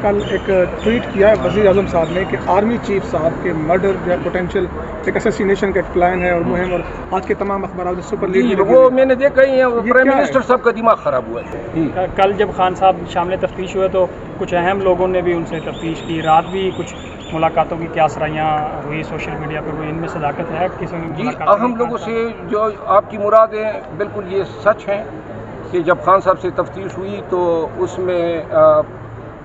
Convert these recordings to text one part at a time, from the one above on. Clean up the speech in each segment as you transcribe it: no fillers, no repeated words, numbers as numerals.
کل ایک ٹویٹ کیا ہے وزیر اعظم صاحب نے کہ آرمی چیف صاحب کے مرڈر یا پوٹینشیل ایک اسیسینیشن کا ایک پلان ہے اور مہم، اور آج کے تمام اخبارات سپر لیڈ وہ میں نے دیکھا ہی ہے، پرائم منسٹر صاحب کا دماغ خراب ہوا ہے۔ کل جب خان صاحب شامل تفتیش ہوئے تو کچھ اہم لوگوں نے بھی ان سے تفتیش کی، رات بھی کچھ ملاقاتوں کی کیا سرائیاں ہوئی سوشل میڈیا پر، ان میں صداقت ہے کسی نے؟ جی، اہم لوگوں سے جو آپ کی مراد ہے بالکل یہ سچ ہے کہ جب خان صاحب سے تفتیش ہوئی تو اس میں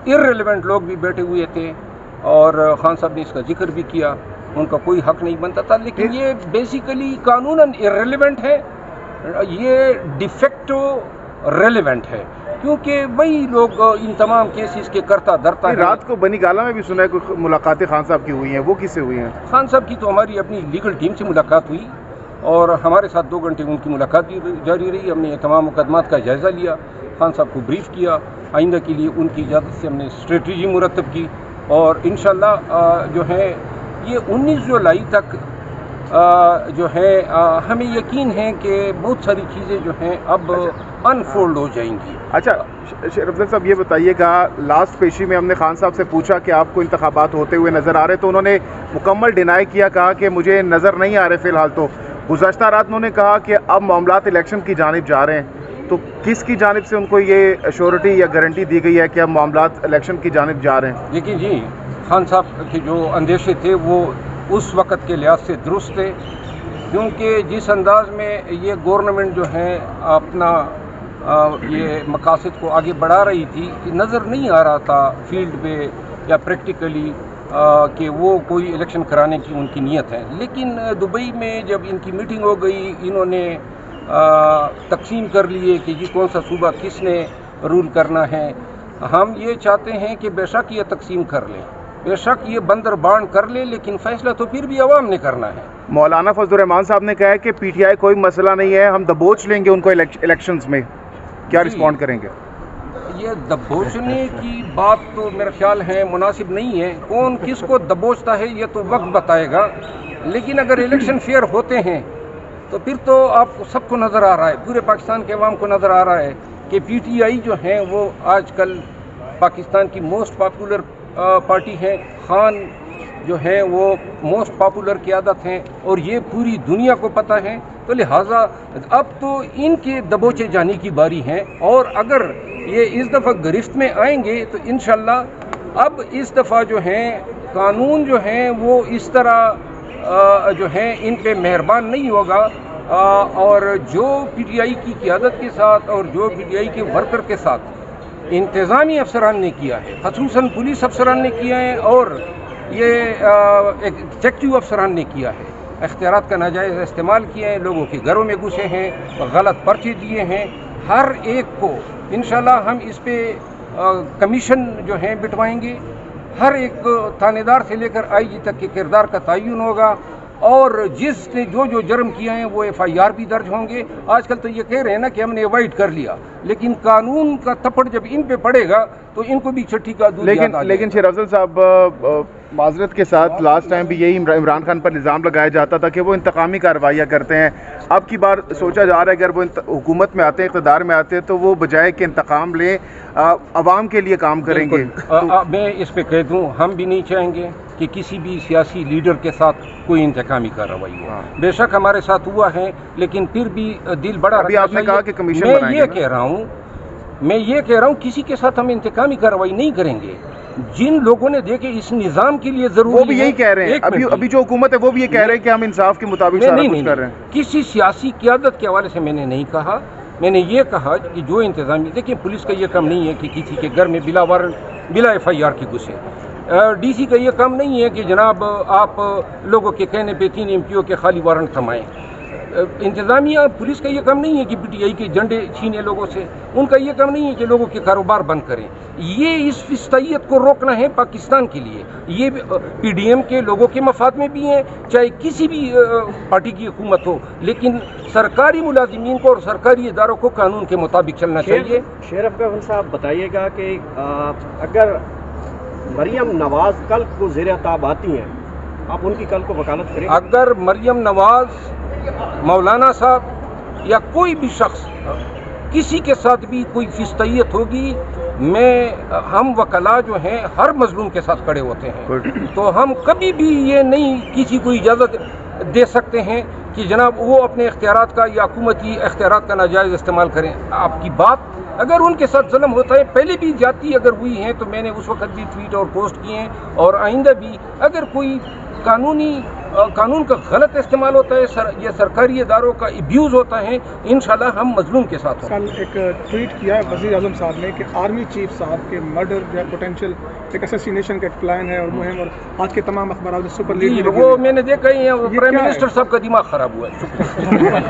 ارریلیونٹ لوگ بھی بیٹھے ہوئے تھے اور خان صاحب نے اس کا ذکر بھی کیا، ان کا کوئی حق نہیں بنتا تھا، لیکن یہ بیسیکلی قانوناً ارریلیونٹ ہے، یہ ڈیفیکٹو ریلیونٹ ہے، کیونکہ وہی لوگ ان تمام کیسز کے کرتا دھرتا ہے۔ رات کو بنی گالا میں بھی سنا ہے کوئی ملاقاتیں خان صاحب کی ہوئی ہیں، وہ کس سے ہوئی ہیں؟ خان صاحب کی تو ہماری اپنی لیگل ٹیم سے ملاقات ہوئی اور ہمارے ساتھ 2 گھنٹے ان کی ملاقات بھی جاری رہی۔ ہم نے تمام مقدمات کا جائزہ لیا، خان صاحب کو بریف کیا، آئندہ کے لیے ان کی اجازت سے ہم نے اسٹریٹجی مرتب کی اور انشاءاللہ جو ہے یہ 19 جولائی تک جو ہے ہمیں یقین ہے کہ بہت ساری چیزیں جو ہیں اب انفولڈ ہو جائیں گی۔ اچھا شیر افضل صاحب، یہ بتائیے گا، لاسٹ پیشی میں ہم نے خان صاحب سے پوچھا کہ آپ کو انتخابات ہوتے ہوئے نظر آ رہے، تو انہوں نے مکمل ڈینائی کیا، کہا کہ مجھے نظر نہیں آ رہے فی الحال۔ تو گزشتہ رات انہوں نے کہا کہ اب معاملات الیکشن کی جانب جا رہے ہیں، تو کس کی جانب سے ان کو یہ ایشورٹی یا گارنٹی دی گئی ہے کہ اب معاملات الیکشن کی جانب جا رہے ہیں؟ دیکھیں جی، خان صاحب کے جو اندیشے تھے وہ اس وقت کے لحاظ سے درست تھے، کیونکہ جس انداز میں یہ گورنمنٹ جو ہے اپنا یہ مقاصد کو آگے بڑھا رہی تھی، نظر نہیں آ رہا تھا فیلڈ پہ یا پریکٹیکلی کہ وہ کوئی الیکشن کرانے کی ان کی نیت ہے۔ لیکن دبئی میں جب ان کی میٹنگ ہو گئی، انہوں نے تقسیم کر لیے کہ جی کون سا صوبہ کس نے رول کرنا ہے۔ ہم یہ چاہتے ہیں کہ بے شک یہ تقسیم کر لیں، بے شک یہ بندر بانٹ کر لے، لیکن فیصلہ تو پھر بھی عوام نے کرنا ہے۔ مولانا فضل الرحمان صاحب نے کہا ہے کہ پی ٹی آئی کوئی مسئلہ نہیں ہے، ہم دبوچ لیں گے ان کو الیکشنز میں، کیا رسپونڈ کریں گے؟ یہ دبوچنے کی بات تو میرا خیال ہے مناسب نہیں ہے، کون کس کو دبوچتا ہے یہ تو وقت بتائے گا، لیکن اگر الیکشن فیئر ہوتے ہیں تو پھر تو آپ سب کو نظر آ رہا ہے، پورے پاکستان کے عوام کو نظر آ رہا ہے کہ پی ٹی آئی جو ہیں وہ آج کل پاکستان کی موسٹ پاپولر پارٹی ہے، خان جو ہیں وہ موسٹ پاپولر قیادت ہیں اور یہ پوری دنیا کو پتہ ہے، تو لہٰذا اب تو ان کے دبوچے جانے کی باری ہے، اور اگر یہ اس دفعہ گرفت میں آئیں گے تو انشاءاللہ اب اس دفعہ جو ہیں قانون جو ہیں وہ اس طرح جو ہے ان پہ مہربان نہیں ہوگا، اور جو پی ٹی آئی کی قیادت کے ساتھ اور جو پی ٹی آئی کے ورکر کے ساتھ انتظامی افسران نے کیا ہے، خصوصاً پولیس افسران نے کیا ہے اور یہ ایگزیکٹو افسران نے کیا ہے، اختیارات کا ناجائز استعمال کیا ہے، لوگوں کے گھروں میں گھسے ہیں، غلط پرچے دیے ہیں، ہر ایک کو انشاءاللہ ہم اس پہ کمیشن جو ہیں بٹوائیں گے، ہر ایک تھانے دار سے لے کر آئی جی تک کے کردار کا تعین ہوگا، اور جس نے جو جرم کیا ہے وہ ایف آئی آر بھی درج ہوں گے۔ آج کل تو یہ کہہ رہے ہیں نا کہ ہم نے ایوائڈ کر لیا، لیکن قانون کا تھپڑ جب ان پہ پڑے گا تو ان کو بھی چھٹی کا دودھ یاد آ جائے گا۔ لیکن شیر افضل صاحب، معذرت کے ساتھ لاسٹ ٹائم بھی یہی عمران خان پر الزام لگایا جاتا تھا کہ وہ انتقامی کارروائیاں کرتے ہیں، اب کی بار سوچا جا رہا ہے اگر وہ حکومت میں آتے ہیں، اقتدار میں آتے ہیں، تو وہ بجائے کہ انتقام لیں عوام کے لیے کام کریں گے۔ میں اس پہ کہہ دوں، ہم بھی نہیں چاہیں گے کہ کسی بھی سیاسی لیڈر کے ساتھ کوئی انتقامی کارروائی ہو، بے شک ہمارے ساتھ ہوا ہے، لیکن پھر بھی دل بڑا ابھی آپ نے کہا کہ کمیشن میں یہ کہہ رہا ہوں کسی کے ساتھ ہم انتقامی کارروائی نہیں کریں گے۔ جن لوگوں نے دیکھے اس نظام کے لیے ضروری وہ بھی یہی کہہ رہے ہیں، ابھی جو حکومت ہے وہ بھی یہ کہہ رہے ہیں کہ ہم انصاف کے مطابق سارا کچھ کر رہے ہیں۔ کسی سیاسی قیادت کے حوالے سے میں نے نہیں کہا، میں نے یہ کہا کہ جو انتظامی، دیکھیں پولیس کا یہ کام نہیں ہے کہ کسی کے گھر میں بلا وارنٹ بلا ایف آئی آر کی گھسے، ڈی سی کا یہ کام نہیں ہے کہ جناب آپ لوگوں کے کہنے پہ 3 ایم پیوں کے خالی وارنٹ تھمائیں، انتظامیہ پولیس کا یہ کام نہیں ہے کہ پی ٹی آئی کے جھنڈے چھینے لوگوں سے، ان کا یہ کام نہیں ہے کہ لوگوں کے کاروبار بند کریں، یہ اس فسطیت کو روکنا ہے پاکستان کے لیے، یہ پی ڈی ایم کے لوگوں کے مفاد میں بھی ہیں، چاہے کسی بھی پارٹی کی حکومت ہو، لیکن سرکاری ملازمین کو اور سرکاری اداروں کو قانون کے مطابق چلنا چاہیے۔ شیر افضل صاحب بتائیے گا کہ اگر مریم نواز کل کو زیر اعتاب آتی ہیں، آپ ان کی کل کو وکالت کریں گے؟ اگر مریم نواز، مولانا صاحب یا کوئی بھی شخص کسی کے ساتھ بھی کوئی فسطیت ہوگی، ہم وکلا جو ہیں ہر مظلوم کے ساتھ کھڑے ہوتے ہیں، تو ہم کبھی بھی یہ نہیں کسی کو اجازت دے سکتے ہیں کہ جناب وہ اپنے اختیارات کا یا حکومتی اختیارات کا ناجائز استعمال کریں۔ آپ کی بات اگر ان کے ساتھ ظلم ہوتا ہے، پہلے بھی جاتی اگر ہوئی ہیں تو میں نے اس وقت بھی ٹویٹ اور پوسٹ کیے ہیں، اور آئندہ بھی اگر کوئی قانون کا غلط استعمال ہوتا ہے یا سرکاری اداروں کا ابیوز ہوتا ہے، انشاءاللہ ہم مظلوم کے ساتھ ہیں۔ کل ایک ٹویٹ کیا ہے وزیر اعظم صاحب نے کہ آرمی چیف صاحب کے مرڈر یا پوٹینشیل ایک اسیسینیشن کا ایک پلان ہے اور مہم، اور آج کے تمام اخبارات میں سپر لیڈ وہ میں نے دیکھا ہی ہے، پرائم منسٹر صاحب کا دماغ خراب ہوا ہے۔